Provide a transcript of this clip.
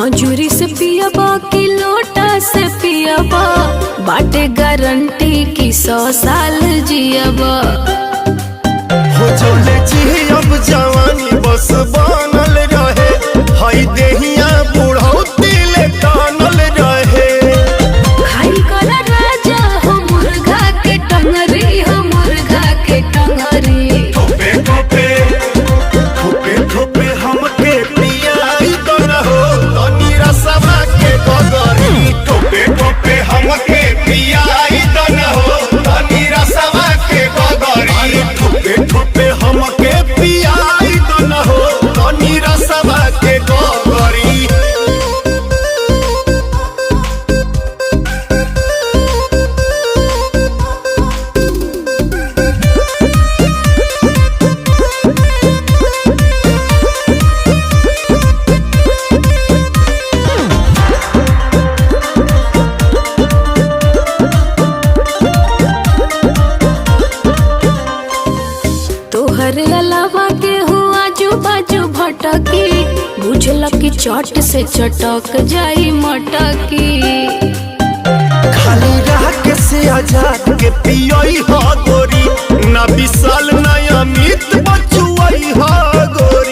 अंजूरी से पियाबा की लोटा से पियाबा, बाटे गारंटी की 100 साल जियाबा। हो चले अब जवानी बस बनल रहे, हई देहिया बुढ़ौती ले टानल रहे। खाई कर राजा हो मुर्गा के टंगरी, हो मुर्गा के टंगरी। ठोपे ठोपे ठोपे ठोपे हमके पियाई तो रहो तनी रसवा के गगरी। ठोपे ठोपे हमके पियाई तो रहो तनी रसवा के गगरी। ठोपे ठोपे हमके पियाई तो रहो तनी रसवा के गगरी। तोहरे अलावा के हुआ आजू बाजू भटकी, बुझल की चट से चटक जाई मटकी। खाली रह के से आजाद के पियोई हा गोरी, ना विशाल ना अमित बचुआई हा गोरी।